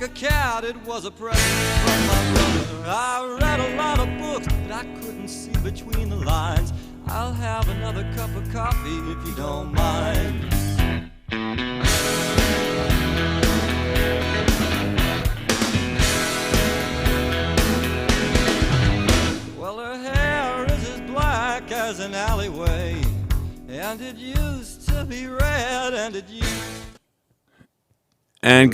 like a cat, it was a present from my brother. I read a lot of books, but I couldn't see between the lines. I'll have another cup of coffee if you don't mind. Well, her hair is as black as an alleyway, and it used to be red, and it used... And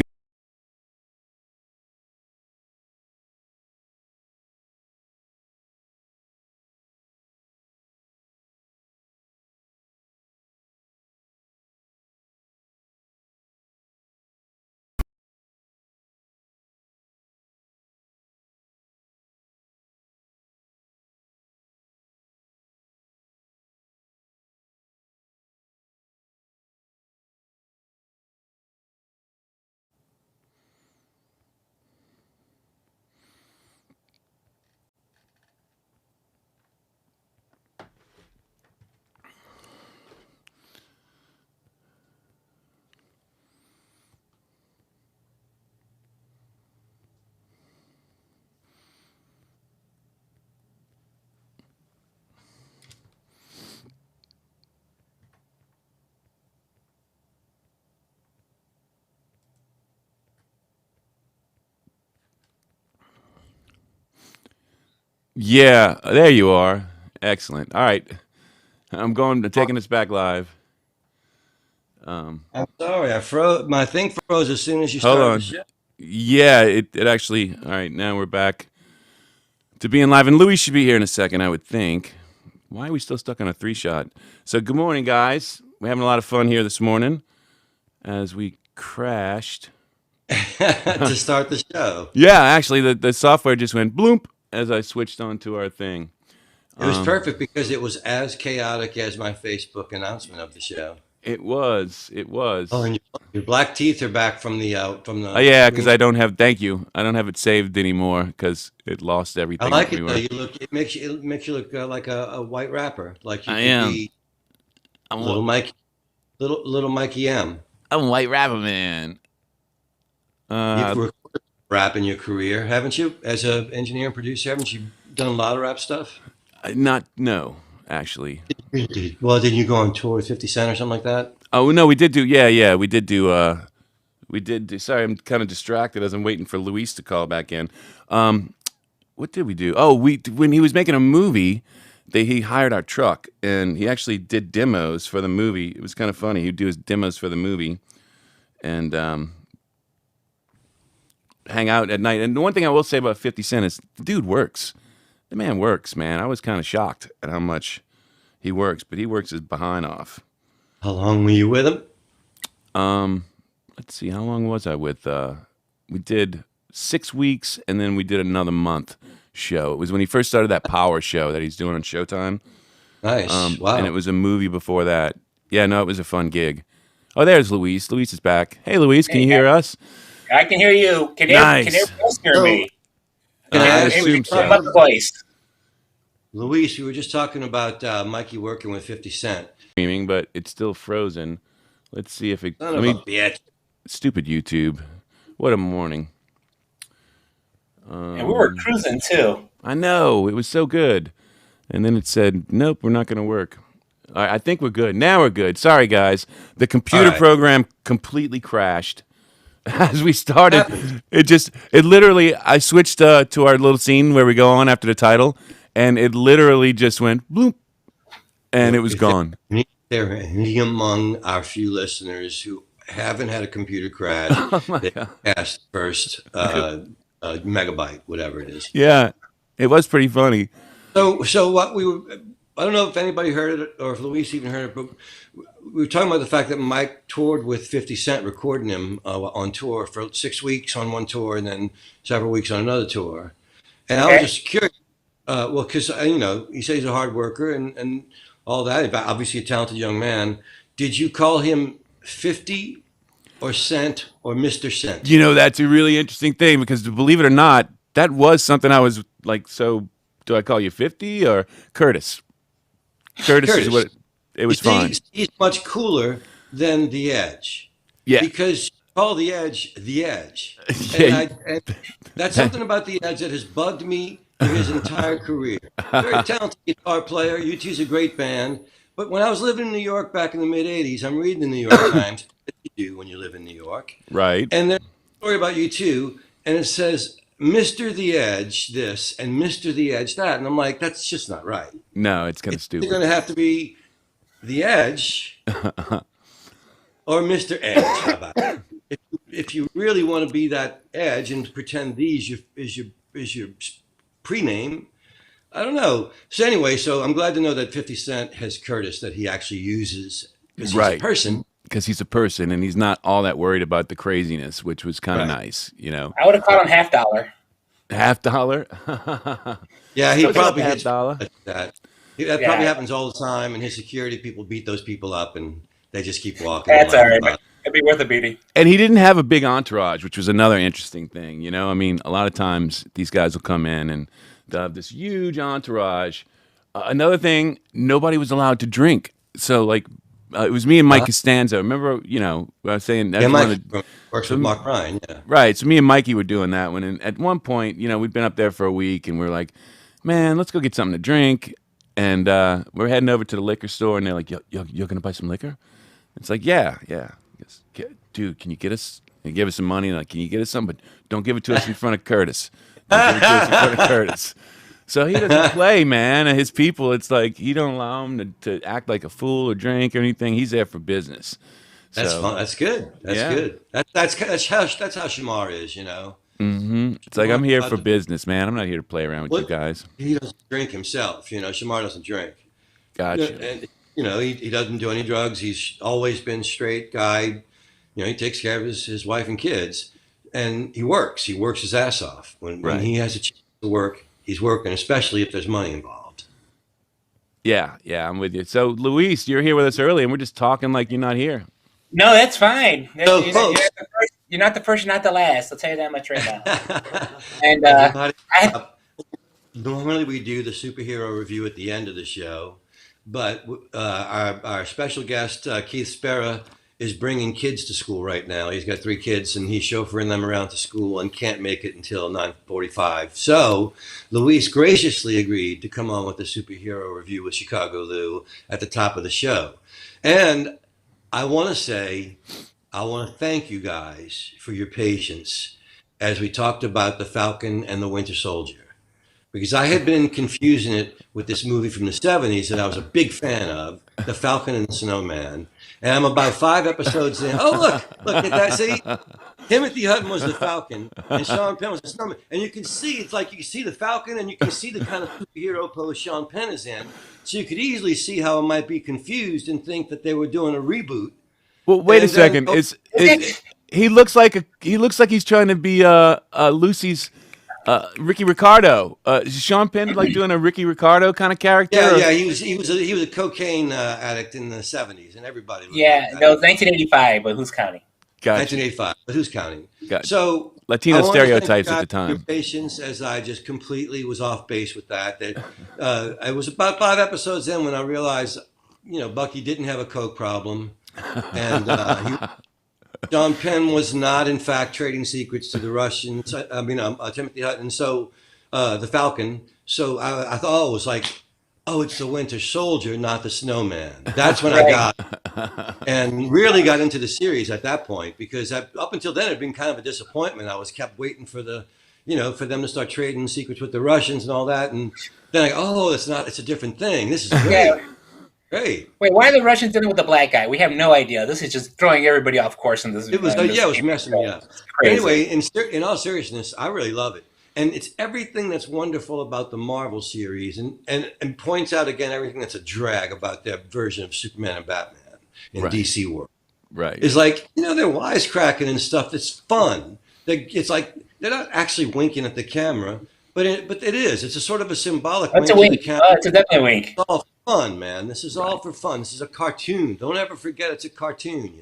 yeah, there you are. Excellent. All right. Taking this back live. I'm sorry, I froze. My thing froze as soon as you Hold started the on. show. Yeah, it actually. All right, now we're back to being live, and Louis should be here in a second, I would think. Why are we still stuck on a 3-shot? So, good morning, guys. We're having a lot of fun here this morning as we crashed. To start the show. Yeah, actually, the software just went bloop as I switched on to our thing. It was perfect because it was as chaotic as my Facebook announcement of the show. It was. Oh, and your black teeth are back from the Oh, yeah, because I don't have. Thank you. I don't have it saved anymore because it lost I everything. like that it we though. were. It makes you look like a white rapper, like you I could am. be I'm, little a- Mike, little Mikey M. I'm a white rapper, man. You've Uh, recorded rap in your career, haven't you? As an engineer and producer, haven't you done a lot of rap stuff? not no, actually. Well, did you go on tour with 50 Cent or something like that? Oh no, we did do. Yeah, we did do. We did do. Sorry, I'm kind of distracted as I'm waiting for Luis to call back in. What did we do? Oh, when he was making a movie, he hired our truck and he actually did demos for the movie. It was kind of funny. He'd do his demos for the movie and hang out at night. And the one thing I will say about 50 Cent is the dude works. The man works, man. I was kind of shocked at how much he works, but he works his behind off. How long were you with him? Let's see, how long was I with? We did 6 weeks, and then we did another month show. It was when he first started that Power show that he's doing on Showtime. Nice. And Wow. it was a movie before that. Yeah, no, it was a fun gig. Oh, there's Luis. Luis is back. Hey, Luis, can you hear us? I can hear you. Can Nice. everyone else hear So, me? Can I I ask assume you, so. About the place. Luis, we were just talking about Mikey working with 50 Cent. Streaming, but it's still frozen. Let's see if it. Son Let of a me. bitch. Stupid YouTube. What a morning. And we were cruising too. I know. It was so good. And then it said, nope, we're not going to work. All right, I think we're good. Now we're good. Sorry, guys. The computer All right. program completely crashed as we started. It literally, I switched to our little scene where we go on after the title, and it literally just went bloop, and it was gone. There are any among our few listeners who haven't had a computer crash. Oh, my They God. passed first megabyte, whatever it is. Yeah, it was pretty funny. So what we were, I don't know if anybody heard it or if Luis even heard it, but we were talking about the fact that Mike toured with 50 Cent, recording him on tour for 6 weeks on one tour and then several weeks on another tour. And I was just curious, well, because, he says he's a hard worker and all that, but obviously a talented young man. Did you call him 50 or Cent or Mr. Cent? You know, that's a really interesting thing because believe it or not, that was something I was like, so do I call you 50 or Curtis? Curtis is what it was You see, fine. he's much cooler than The Edge. Yeah. Because call the Edge the Edge, Yeah, and that's something about the Edge that has bugged me through his entire career. Very talented guitar player. U2's a great band. But when I was living in New York back in the mid '80s, I'm reading the New York Times, as you do when you live in New York, right. and there's a story about U2, and it says Mr. The Edge this and Mr. The Edge that, and I'm like, that's just not right. No, it's kind of It's going stupid. to have to be The Edge or Mr. Edge. How about it? If you really want to be that Edge and pretend these is your pre-name, I don't know. So anyway, so I'm glad to know that 50 Cent has Curtis that he actually uses because he's a Right. person. Because he's a person and he's not all that worried about the craziness, which was kind of Right. nice, you know. I would have called him half dollar. Half dollar. Yeah, he Still got probably the half gets dollar. that. That probably Yeah, happens all the time, and his security people beat those people up, and they just keep walking and that's all laughing right. about it. It'd be worth a beating. And he didn't have a big entourage, which was another interesting thing, you know. I mean, a lot of times these guys will come in and they'll have this huge entourage. Another thing, nobody was allowed to drink. So, like, it was me and Mike Uh-huh. Costanza. Remember, you know, I was saying Yeah, that's one Mike of the, works with so Mark Ryan. Yeah. right. So me and Mikey were doing that one, and at one point, you know, we'd been up there for a week, and we're like, "Man, let's go get something to drink." And we're heading over to the liquor store, and they're like, "You're gonna buy some liquor?" It's like, "Yeah, yeah." He goes, "Dude, can you get us?" He gave us some money, like, "Can you get us some? But don't give it to us in front of Curtis. Don't give it to us in front of Curtis." So he doesn't play, man. And his people, it's like he don't allow him to act like a fool or drink or anything. He's there for business. That's So fun. That's good. That's yeah. good. That's how Shamar is. You know, It's like I'm here about for the business, man. I'm not here to play around with you what guys. he doesn't drink himself. You know, Shamar doesn't drink. Yeah, Gotcha. and he doesn't do any drugs. He's always been straight guy. You know, he takes care of his wife and kids, and he works. He works his ass off. When Right. he has a chance to work, he's working, especially if there's money involved. Yeah, yeah, I'm with you. So, Luis, you're here with us early, and we're just talking like you're not here. No, that's fine. So, You're folks, you're not the first, you're not the last. I'll tell you that much right now. And everybody, I normally we do the superhero review at the end of the show, but our special guest Keith Spera is bringing kids to school right now. He's got 3 kids, and he's chauffeuring them around to school and can't make it until 9:45. So Luis graciously agreed to come on with the superhero review with Chicago Lou at the top of the show. And I want to thank you guys for your patience as we talked about the Falcon and the Winter Soldier. Because I had been confusing it with this movie from the '70s that I was a big fan of, The Falcon and the Snowman. And I'm about 5 episodes in. Oh, look at that. See? Timothy Hutton was the Falcon, and Sean Penn was the Snowman. And you can see, it's like you can see the Falcon, and you can see the kind of superhero pose Sean Penn is in. So you could easily see how it might be confused and think that they were doing a reboot. Well, wait a And then, second. Is he looks like he's trying to be Lucy's Ricky Ricardo. Is Sean Penn like doing a Ricky Ricardo kind of character? yeah, he was a cocaine addict in the '70s, and everybody looked yeah, like that. no, 1985, but who's counting? Gotcha. 1985, but who's counting? Gotcha. So Latino I want to thank you stereotypes at guys the for your time. patience, as I just completely was off base with that. I was about 5 episodes in when I realized, Bucky didn't have a coke problem, and John Penn was not, in fact, trading secrets to the Russians. Timothy Hutton. So the Falcon. So I thought, it was like, oh, it's the Winter Soldier, not the Snowman. That's when I Right. got and really got into the series at that point, because up until then it had been kind of a disappointment. I was kept waiting for for them to start trading secrets with the Russians and all that, and then it's a different thing. This is great, Yeah. great. Wait, why are the Russians dealing with the black guy? We have no idea. This is just throwing everybody off course in this. It was in this it was game. messing me up. It's But crazy. anyway, in all seriousness, I really love it, and it's everything that's wonderful about the Marvel series, and points out again everything that's a drag about their version of Superman and Batman in Right. DC world. Right. Is like, they're wisecracking and stuff that's fun. It's like they're not actually winking at the camera, but it is. It's a sort of a symbolic That's a wink to wink. the camera. It's a definitely a wink. It's all fun, man. This is all for fun. This is a cartoon. Don't ever forget it's a cartoon,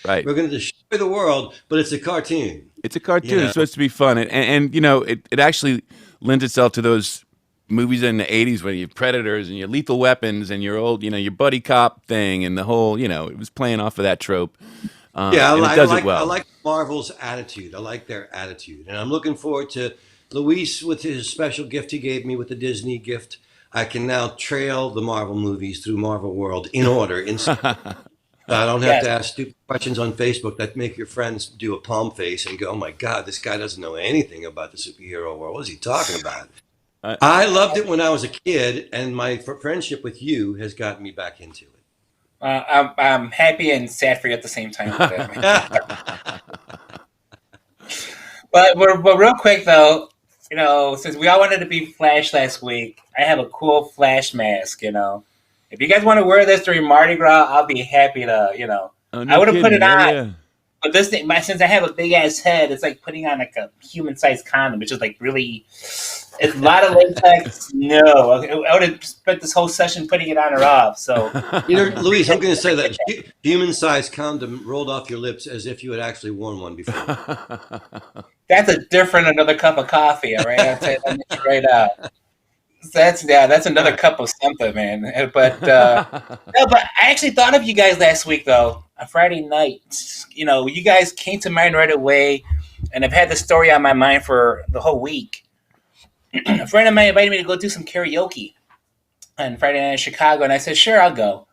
Right. We're going to destroy the world, but it's a cartoon. It's a cartoon. Yeah. It's supposed to be fun, and it actually lends itself to those movies in the '80s where you have Predators and your Lethal Weapons and your old your buddy cop thing and the whole it was playing off of that trope. Yeah, and it does it I well. like Marvel's attitude. I like their attitude, and I'm looking forward to Luis with his special gift he gave me with the Disney gift. I can now trail the Marvel movies through Marvel World in order. I don't have Yes. to ask stupid questions on Facebook that make your friends do a palm face and go, "Oh my God, this guy doesn't know anything about the superhero world. What is he talking about?" Uh, I loved it when I was a kid, and my friendship with you has gotten me back into I'm happy and sad for you at the same time with that, man. But real quick though, since we all wanted to be Flash last week, I have a cool Flash mask. If you guys want to wear this during Mardi Gras, I'll be happy to. oh, I no would have put kidding. it Yeah, on, yeah. but this thing, since I have a big ass head, it's like putting on like a human sized condom. It's just like really, it's a lot of latex. No, I would have spent this whole session putting it on or off. So it. You know, Luis, I'm going to say that human-sized condom rolled off your lips as if you had actually worn one before. that's another cup of coffee. All right, I'll tell you that straight up. That's another cup of something, man. But no, but I actually thought of you guys last week though. On Friday night, you guys came to mind right away, and I've had the story on my mind for the whole week. A friend of mine invited me to go do some karaoke on Friday night in Chicago, and I said, sure, I'll go.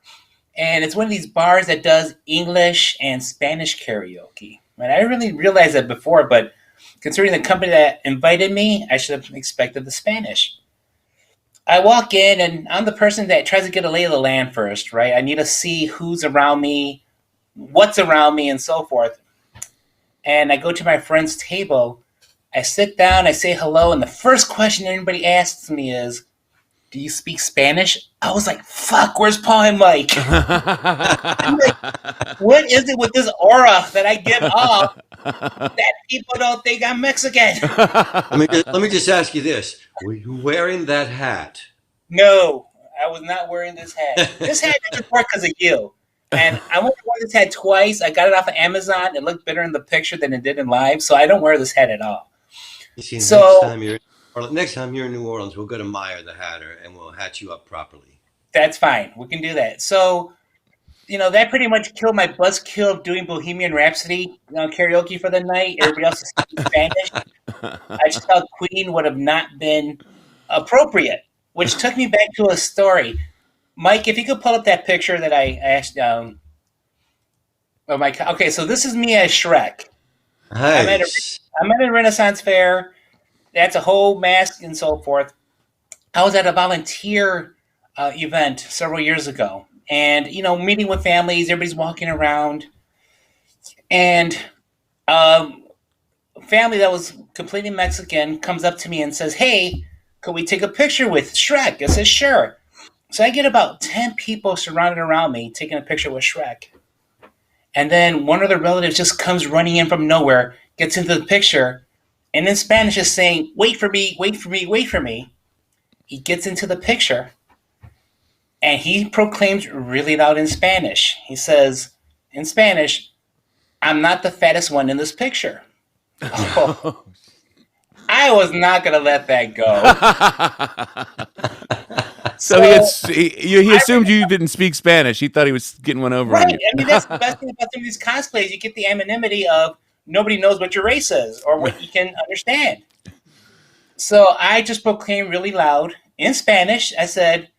And it's one of these bars that does English and Spanish karaoke. And I didn't really realize that before, but considering the company that invited me, I should have expected the Spanish. I walk in, and I'm the person that tries to get a lay of the land first, right? I need to see who's around me, what's around me, and so forth. And I go to my friend's table. I sit down, I say hello, and the first question anybody asks me is, do you speak Spanish? I was like, fuck, where's Paul and Mike? I'm like, what is it with this aura that I give off that people don't think I'm Mexican? Let me just ask you this: were you wearing that hat? No, I was not wearing this hat. This hat didn't work because of you. And I went to wear this hat twice. I got it off of Amazon. It looked better in the picture than it did in live, so I don't wear this hat at all. You see, So next time you're in New Orleans, we'll go to Meyer the Hatter and we'll hat you up properly. that's fine. We can do that. So, that pretty much killed my buzzkill of doing Bohemian Rhapsody karaoke for the night. Everybody else is speaking Spanish. I just felt Queen would have not been appropriate, which took me back to a story. Mike, if you could pull up that picture that I asked. Okay, so this is me as Shrek. Nice. I'm at a Renaissance fair. That's a whole mask and so forth. I was at a volunteer event several years ago, and meeting with families. Everybody's walking around, and family that was completely Mexican comes up to me and says, "Hey, could we take a picture with Shrek?" I said, "Sure." So I get about 10 people surrounded around me taking a picture with Shrek. And then one of the relatives just comes running in from nowhere, gets into the picture, and in Spanish is saying, "Wait for me, wait for me, wait for me." He gets into the picture, and he proclaims really loud in Spanish. He says, in Spanish, "I'm not the fattest one in this picture." Oh, I was not going to let that go. So he assumed you didn't speak Spanish. He thought he was getting one over on Right. you. I mean, that's the best thing about some of these cosplays. You get the anonymity of nobody knows what your race is or what you can understand. So I just proclaimed really loud in Spanish. I said,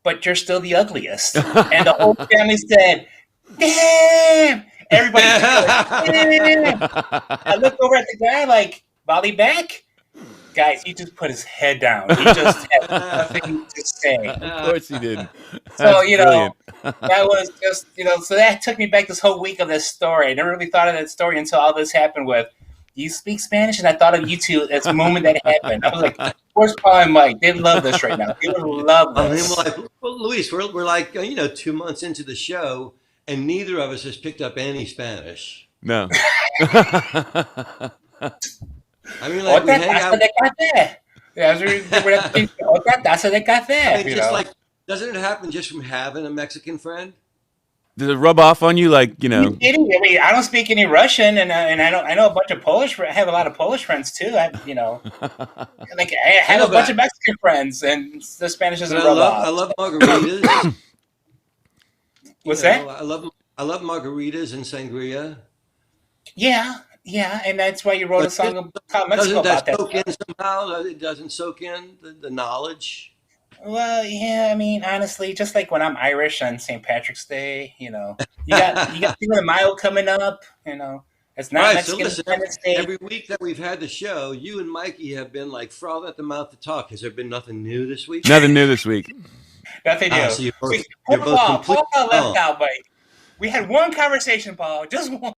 "But you're still the ugliest." And the whole family said, "Damn!" Everybody said, "Damn!" I looked over at the guy like, "Volley back?" Guys, he just put his head down. He just had nothing to say. Of course he did. So, That's brilliant. that was just, so that took me back this whole week of this story. I never really thought of that story until all this happened with, "Do you speak Spanish?" And I thought of you two at the moment that happened. I was like, where's Paul and Mike? They love this right now. They would love I mean, this. well, Luis, we're like 2 months into the show, and neither of us has picked up any Spanish. No. I mean, like we Otra hang taza out. de café. Yeah, otra taza de café. I mean, just like doesn't it happen just from having a Mexican friend? Does it rub off on you like, You kidding? I mean, I don't speak any Russian, and I know a bunch of Polish. I have a lot of Polish friends too. Like I have a bunch of Mexican friends, and the Spanish doesn't rub off. I love margaritas. What's that? I love I love margaritas and sangria. Yeah, yeah, and that's why you wrote a But song called Mexico doesn't that about that soak stuff. in somehow? It doesn't soak in the knowledge. Well, yeah, I mean, honestly, just like when I'm Irish on St. Patrick's Day, you got Cinco de Mayo coming up. It's All not right, so Mexican listen, Independence Day. every week that we've had the show, you and Mikey have been like frothed at the mouth to talk. Has there been nothing new this week? Nothing new this week. Nothing Ah, new. so See, you're both Paul completely got left wrong. out, but we had one conversation, Paul, just one.